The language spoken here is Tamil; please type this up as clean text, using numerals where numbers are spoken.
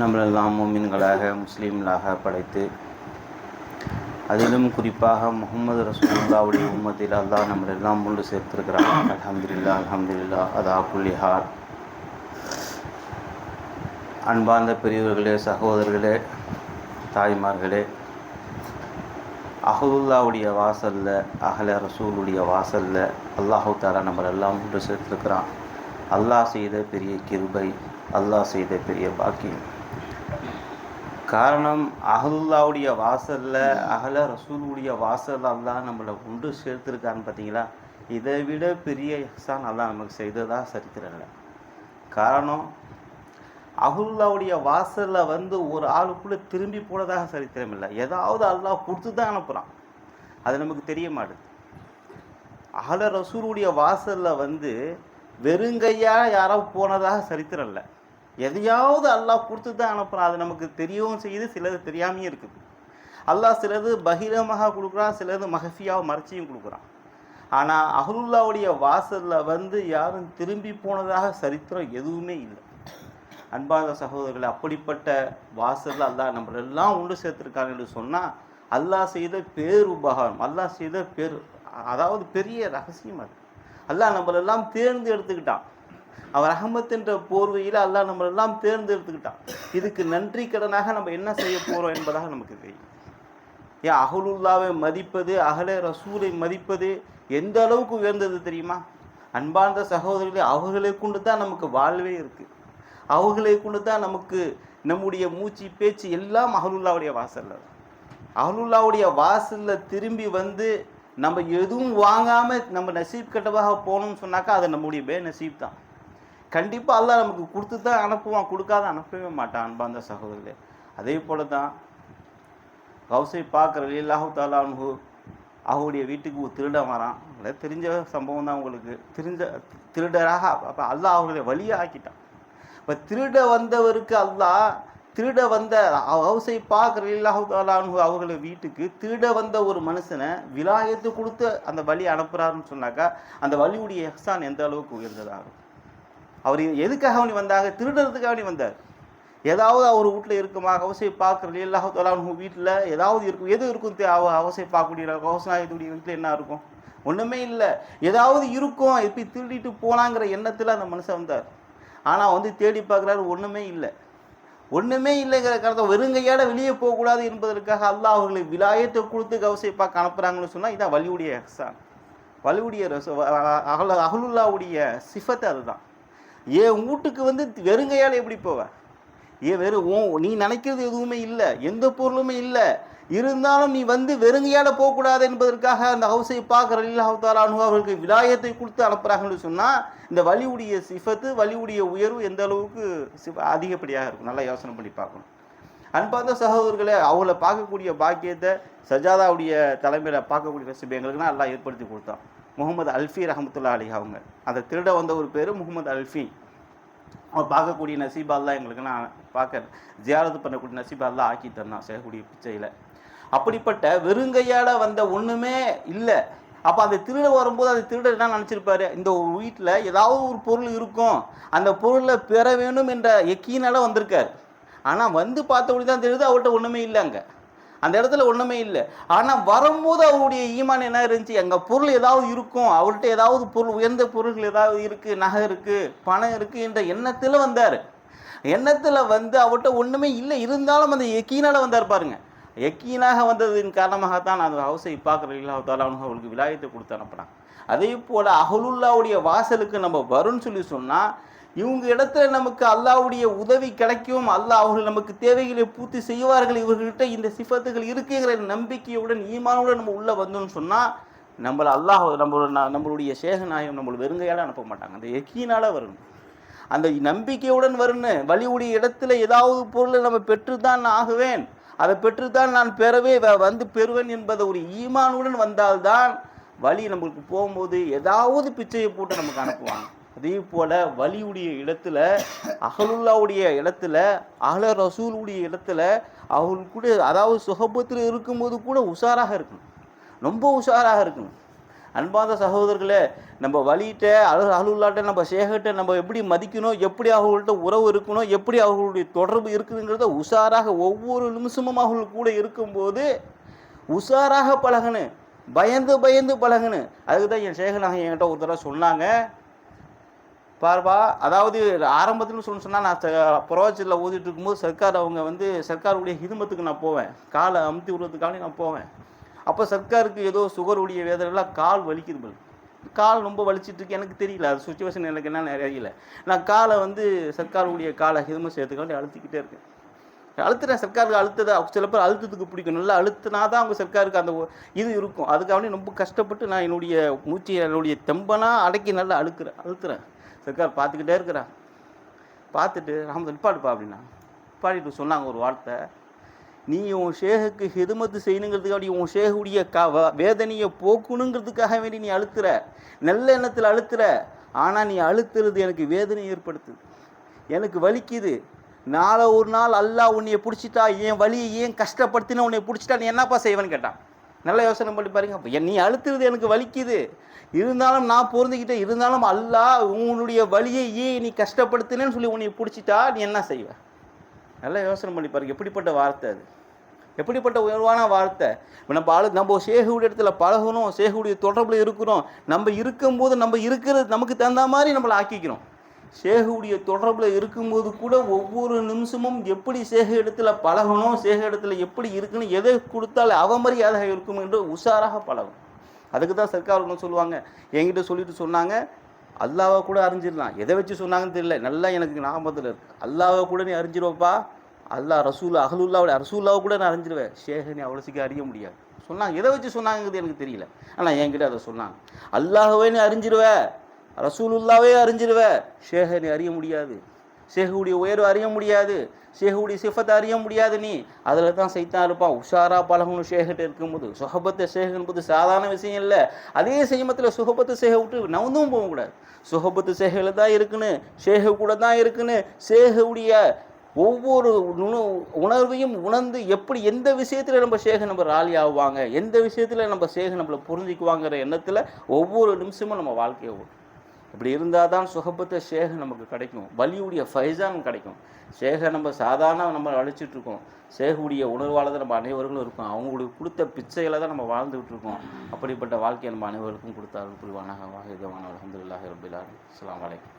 நம்மளெல்லாம் முஃமின்களாக முஸ்லீம்களாக படைத்து அதிலும் குறிப்பாக முஹம்மது ரசூலுல்லாஹ்வுடைய உம்மத்தில் அல்லாஹ் நம்மளெல்லாம் முண்டு சேர்த்திருக்கிறான். அல்ஹம்துலில்லாஹ் அல்ஹம்துலில்லாஹ் அதா குல்லிஹார். அன்பார்ந்த பெரியவர்களே, சகோதரர்களே, தாய்மார்களே, அஹ்லுல்லாஹ்வுடைய வாசலில், அஹ்ல ரசூலுடைய வாசலில் அல்லாஹு தஆலா நம்மளெல்லாம் முண்டு சேர்த்திருக்கிறான். அல்லாஹ் செய்த பெரிய கிருபை, அல்லாஹ் செய்த பெரிய பாக்கியம். காரணம், அஹ்லுல்லாஹ்வுடைய வாசலில், அஹ்ல ரசூலுடைய வாசலில் அல்லாஹ் நம்மளை உண்டு சேர்த்துருக்கான்னு பார்த்தீங்களா? இதை விட பெரிய இஹ்சான் அல்லாஹ் நமக்கு செய்ததாக சரித்திரம் இல்லை. காரணம், அஹ்லுல்லாஹ்வுடைய வாசலில் ஒரு ஆளுக்குள்ளே திரும்பி போனதாக சரித்திரம் இல்லை. ஏதாவது அல்லாஹ் கொடுத்து தான் அனுப்புகிறான், அது நமக்கு தெரிய மாட்டுது. அஹ்ல ரசூலுடைய வாசலில் வெறுங்கையாக யாராவது போனதாக சரித்திரம் இல்லை. எதையாவது அல்லாஹ் கொடுத்து தான் அனுப்புகிறான், அது நமக்கு தெரியவும் செய்யுது, சிலது தெரியாமையும் இருக்குது. அல்லாஹ் சிலது பகிரமாக கொடுக்குறான், சிலது மகஃபியாக மறைச்சியும் கொடுக்குறான். ஆனால் அஹ்லுல்லாஹ்வுடைய வாசலில் யாரும் திரும்பி போனதாக சரித்திரம் எதுவுமே இல்லை. அன்பார்ந்த சகோதரர்கள், அப்படிப்பட்ட வாசலில் அல்லாஹ் நம்மளெல்லாம் உண்டு சேர்த்துருக்காங்க என்று சொன்னால் அல்லாஹ் செய்த பேருபகாரம், அல்லாஹ் செய்த அதாவது பெரிய ரகசியம். அது அல்லாஹ் நம்மளெல்லாம் தேர்ந்தெடுத்துக்கிட்டான். அவர் ரஹமத் என்ற போர்வையில் அல்லாஹ் நம்மளெல்லாம் தேர்ந்தெடுத்துக்கிட்டான். இதுக்கு நன்றி கடனாக நம்ம என்ன செய்ய போகிறோம் என்பதாக நமக்கு தெரியும். ஏன் அஹ்லுல்லாவை மதிப்பது, அஹ்ல ரசூலை மதிப்பது எந்த அளவுக்கு உயர்ந்தது தெரியுமா? அன்பார்ந்த சகோதரர்களே, அவர்களை கொண்டு தான் நமக்கு வாழ்வே இருக்குது. அவர்களை கொண்டு தான் நமக்கு நம்முடைய மூச்சு பேச்சு எல்லாம் அஹ்லுல்லாவுடைய வாசலில். அஹ்லுல்லாவுடைய வாசலில் திரும்பி நம்ம எதுவும் வாங்காமல் நம்ம நசீப் கட்டவாக போகணும்னு சொன்னாக்கா அது நம்முடைய நசீப் தான். கண்டிப்பாக அல்லாஹ் நமக்கு கொடுத்து தான் அனுப்புவான், கொடுக்காத அனுப்பவே மாட்டான். அன்பார்ந்த சகோதரர்களே, அதே போல தான் கௌசை பாக் ரலியல்லாஹு தஆலா அன்ஹு அவருடைய வீட்டுக்கு ஒரு திருடன் வரான். தெரிஞ்ச சம்பவம் தான் உங்களுக்கு. திருடராக அப்போ அல்லாஹ் அவர்களை வழியாக ஆக்கிட்டான். இப்போ திருட வந்தவருக்கு அல்லாஹ் திருட வந்த கௌசை பாக் ரலியல்லாஹு தஆலா அன்ஹு அவர்களை வீட்டுக்கு திருட வந்த ஒரு மனுஷனை விலாயத்து கொடுத்து அந்த வழி அனுப்புகிறாருன்னு சொன்னாக்கா அந்த வழியுடைய இஹ்சான் எந்த அளவுக்கு உயர்ந்ததாகும். அவர் எதுக்காக அவனி வந்தாங்க? திருடுறதுக்காக அவனி வந்தார். ஏதாவது அவர் வீட்டில் இருக்குமா? கௌசை பாக் ரலியல்லாஹு தஆலா அன்ஹு வீட்டில் ஏதாவது இருக்கும். எது இருக்கும்? கௌசை பாக்குடைய கௌசனாயுடைய வீட்டில் என்ன இருக்கும்? ஒன்றுமே இல்லை. ஏதாவது இருக்கும், எப்படி திருடிட்டு போனாங்கிற எண்ணத்தில் அந்த மனுஷன் வந்தார். ஆனால் தேடி பார்க்குறாரு, ஒன்றுமே இல்லை. ஒன்றுமே இல்லைங்கிற காரணத்தை வெறுங்கையால் வெளியே போகக்கூடாது என்பதற்காக அல்லாஹ் அவர்களை விலாயத்தை கொடுத்து கௌசை பாக் அனுப்புகிறாங்கன்னு சொன்னால் இதான் வலியுடைய இஹ்சான், வலியுடைய அஹ்லுல்லாஹ்வுடைய சிஃபத்து. அதுதான். ஏன் வீட்டுக்கு வெறுங்கையால் எப்படி போவ? நீ நினைக்கிறது எதுவுமே இல்லை, எந்த பொருளுமே இல்லை, இருந்தாலும் நீ வெறுங்கையால் போகக்கூடாது என்பதற்காக அந்த கௌசை பாக் ரலியல்லாஹு தஆலா அன்ஹு அவர்களுக்கு விலாயத்தை கொடுத்து அனுப்புகிறாங்கன்னு சொன்னால் இந்த வலியுடைய சிஃபத்து, வலியுடைய உயர்வு எந்த அளவுக்கு அதிகப்படியாக இருக்கும். நல்லா யோசனை பண்ணி பார்க்கணும். அன்பார்ந்த சகோதரர்களே, அவங்கள பார்க்கக்கூடிய பாக்கியத்தை சஜாதாவுடைய தலைமையில் பார்க்கக்கூடிய நசீப் எங்களுக்குன்னா எல்லாம் ஏற்படுத்தி கொடுத்தான். முகமது அல்ஃபி ரஹமத்துல்லாஹி அலைஹி அவங்க, அந்த திருட வந்த ஒரு பேர் முகமது அல்ஃபி. அவர் பார்க்கக்கூடிய நசீபா அல்லாஹ் எங்களுக்கு நான் பார்க்க ஜியாரத்து பண்ணக்கூடிய நசீபா அல்லாஹ் ஆக்கி தந்தான் செய்யக்கூடிய பிச்சையில். அப்படிப்பட்ட வெறுங்கையால் ஒன்றுமே இல்லை. அப்போ அந்த திருட வரும்போது அந்த திருடர் என்ன நினச்சிருப்பாரு? இந்த ஒரு வீட்டில் ஏதாவது ஒரு பொருள் இருக்கும், அந்த பொருளை பெற வேணும் என்ற யக்கீனால வந்திருக்காரு. ஆனால் பார்த்தபடி தான் தெரியுது அவர்கிட்ட ஒன்றுமே இல்லை, அங்கே அந்த இடத்துல ஒன்றுமே இல்லை. ஆனால் வரும்போது அவருடைய ஈமான் என்ன இருந்துச்சு? அங்கே பொருள் ஏதாவது இருக்கும், அவர்கிட்ட ஏதாவது பொருள், உயர்ந்த பொருள்கள் ஏதாவது இருக்குது, நகை இருக்குது, பணம் இருக்குது என்ற எண்ணத்தில் வந்தார். எண்ணத்தில் அவர்கிட்ட ஒன்றுமே இல்லை, இருந்தாலும் அந்த யக்கீனால வந்தார் பாருங்க. யக்கீனாக வந்ததின் காரணமாகத்தான் அந்த கௌசை பாக் ரலியல்லாஹு தஆலா அன்ஹு அவர்களுக்கு விலாயத்தை கொடுத்து அனுப்புகிறாங்க. அதே போல் அஹ்லுல்லாஹ்வுடைய வாசலுக்கு நம்ம வரும்னு சொன்னால் இவங்க இடத்துல நமக்கு அல்லாஹ்வுடைய உதவி கிடைக்கும், அல்லாஹ் அவர்கள் நமக்கு தேவைகளை பூர்த்தி செய்வார்கள், இவர்கள்ட்ட இந்த சிஃபத்துகள் இருக்குங்கிற நம்பிக்கையுடன் ஈமானுடன் நம்ம உள்ளே வந்தோம்னு சொன்னால் நம்மளை அல்லாஹ் நம்மளுடைய சேகநாயகம் நம்மளை வெறுங்கையால் அனுப்ப மாட்டாங்க. அந்த யக்கீனால் வரணும், அந்த நம்பிக்கையுடன் வரணும். வலியுடைய இடத்துல ஏதாவது பொருளை நம்ம பெற்றுத்தான் ஆகுவேன், அதை பெற்றுத்தான் நான் பெறவே பெறுவேன் என்பதை ஒரு ஈமானுடன் வந்தால்தான் வலி நம்மளுக்கு போகும்போது ஏதாவது பிச்சையை போட்டு நமக்கு அனுப்புவாங்க. அதே போல் வலியுடைய இடத்துல, அஹ்லுல்லாஹ்வுடைய இடத்துல, அஹ்ல ரசூலுடைய இடத்துல அவர்கள் கூட, அதாவது சுஹபத்தில் இருக்கும்போது கூட உஷாராக இருக்கணும், ரொம்ப உஷாராக இருக்கணும். அன்பார்ந்த சகோதரர்களே, நம்ம வழிகிட்ட அலுவலாட்ட நம்ம ஷேகிட்ட நம்ம எப்படி மதிக்கணும், எப்படி அவர்கள்ட்ட உறவு இருக்கணும், எப்படி அவர்களுடைய தொடர்பு இருக்குதுங்கிறத உஷாராக ஒவ்வொரு நிமிஷமும் அவர்கள் கூட இருக்கும்போது உஷாராக பழகணும், பயந்து பயந்து பழகணும். அதுக்கு தான் என் ஷேகனாக என்கிட்ட ஒரு தடவை சொன்னாங்க, பார்வா, அதாவது ஆரம்பத்தில் சொன்னால் நான் புரோஜில் ஓதிட்டு இருக்கும்போது சர்க்கார் அவங்க வந்து சர்க்காருடைய ஹிதுமத்துக்கு நான் போவேன், காலை அமுத்தி விடுறதுக்காக நான் போவேன். அப்போ சர்க்காருக்கு ஏதோ சுகருடைய வேதனைலாம் கால் வலிக்குது, கால் ரொம்ப வலிச்சிட்டு இருக்கு, எனக்கு தெரியல அது சுச்சுவேஷன் எனக்கு என்ன தெரியல. நான் காலை வந்து சர்க்காருடைய காலை ஹிதுமை சேர்த்துக்காண்டி அழுத்திக்கிட்டே இருக்கேன், அழுத்துறேன். சர்க்காருக்கு அழுத்ததை சில பேர் அழுத்தத்துக்கு பிடிக்கும், நல்லா அழுத்தினா தான் அவங்க சர்க்காருக்கு அந்த இது இருக்கும். அதுக்காக ரொம்ப கஷ்டப்பட்டு நான் என்னுடைய மூச்சு என்னுடைய தெம்பனா அடக்கி நல்லா அழுத்துறேன். சர்க்கார் பார்த்துக்கிட்டே இருக்கிறான். பார்த்துட்டு ராமது நிப்பாடுப்பா அப்படின்னா பாடிட்டு சொன்னாங்க ஒரு வார்த்தை, நீ உன் ஷேகுக்கு ஹிதுமத்து செய்யணுங்கிறதுக்காக உன் ஷேகுடைய வேதனையை போக்கணுங்கிறதுக்காக வேண்டி நீ அழுத்துற, நல்ல எண்ணத்தில் அழுத்துற. ஆனால் நீ அழுத்துறது எனக்கு வேதனை ஏற்படுத்துது, எனக்கு வலிக்குது. நாளை ஒரு நாள் அல்லாஹ் உன்னைய பிடிச்சிட்டா, என் வலியை ஏன் கஷ்டப்படுத்தினா உன்னை பிடிச்சிட்டா நீ என்னப்பா செய்வேன்னு கேட்டான். நல்ல யோசனை பண்ணி பாருங்க. அப்போ நீ அழுத்துறது எனக்கு வலிக்குது, இருந்தாலும் நான் பொருந்துக்கிட்டே, இருந்தாலும் அல்லாஹ் உன்னுடைய வலியை ஏன் நீ கஷ்டப்படுத்தினேன்னு சொல்லி உன்னை பிடிச்சிட்டா நீ என்ன செய்வ? நல்லா யோசனை பண்ணி பாருங்க. எப்படிப்பட்ட வார்த்தை அது, எப்படிப்பட்ட உயர்வான வார்த்தை. நம்ம ஷேகுடைய இடத்துல பழகணும், ஷேகுடைய தொடர்பில் இருக்கிறோம். நம்ம இருக்கும்போது நம்ம இருக்கிறது நமக்கு தகுந்த மாதிரி நம்மளை ஆக்கிக்கிறோம். ஷேகுடைய தொடர்பில் இருக்கும்போது கூட ஒவ்வொரு நிமிஷமும் எப்படி ஷேகு இடத்துல பழகணும், ஷேகு இடத்துல எப்படி இருக்குன்னு, எதை கொடுத்தால் அவமரியாதையாக இருக்கும் என்று உஷாராக பழகும். அதுக்கு தான் சர்க்கார் சொல்லுவாங்க, என்கிட்ட சொல்லிட்டு சொன்னாங்க, அல்லாவை கூட அறிஞ்சிடலாம். எதை வச்சு சொன்னாங்கன்னு தெரியல, நல்லா எனக்கு ஞாபகத்தில் இருக்கு. அல்லாவை கூட நீ அறிஞ்சிருவப்பா, அல்லா ரசூல்லா ரசூல்லாவை கூட நான் அறிஞ்சிருவேன், ஷேகை நீ அவ்வளோ சீக்கிரம் அறிய முடியாது சொன்னாங்க. எதை வச்சு சொன்னாங்கிறது எனக்கு தெரியல, ஆனால் என்கிட்ட அதை சொன்னாங்க. அல்லாஹ்வே நீ அறிஞ்சிருவ, ரசூலுல்லாவே அறிஞ்சிருவ, ஷேகை நீ அறிய முடியாது, ஷேகுடைய உயர்வு அறிய முடியாது, ஷேகுடைய சிஃபத்தை அறிய முடியாது. நீ அதில் தான் சைத்தான் இருப்பான். உஷாரா பழகணும் ஷேகிட்ட இருக்கும்போது. சுஹபத்தை ஷேக் என்பது சாதாரண விஷயம் இல்லை. அதே செய்யமத்தில் சுஹபத்து ஷேகை விட்டு நவுந்தும் போகக்கூடாது. சுஹபத்து ஷேகில் தான் இருக்குன்னு, ஷேகு கூட தான் இருக்குன்னு, ஷேகுடைய ஒவ்வொரு உணர்வையும் உணர்ந்து எப்படி எந்த விஷயத்தில் நம்ம ஷேகை நம்ம ராலி ஆகுவாங்க, எந்த விஷயத்தில் நம்ம ஷேகை நம்மளை புரிஞ்சிக்குவாங்கிற எண்ணத்தில் ஒவ்வொரு நிமிஷமும் நம்ம வாழ்க்கையை ஓடும். இப்படி இருந்தால் தான் சுஹபத்தை ஷேகை நமக்கு கிடைக்கும், வலியுடைய ஃபைசான் கிடைக்கும். ஷேகை நம்ம சாதாரண நம்ம அழிச்சிட்ருக்கோம், ஷேகுடைய உணர்வால் தான் நம்ம அனைவர்களும் இருக்கும். அவங்களுக்கு கொடுத்த பிச்சையில் தான் நம்ம வாழ்ந்துகிட்டு இருக்கோம். அப்படிப்பட்ட வாழ்க்கையை நம்ம அனைவருக்கும் கொடுத்தார்கள் புரிவானாக. வாஹிதவான அல்ஹம்துலில்லாஹி ரப்பில் ஆலமீன். அஸ்ஸலாமு அலைக்கும்.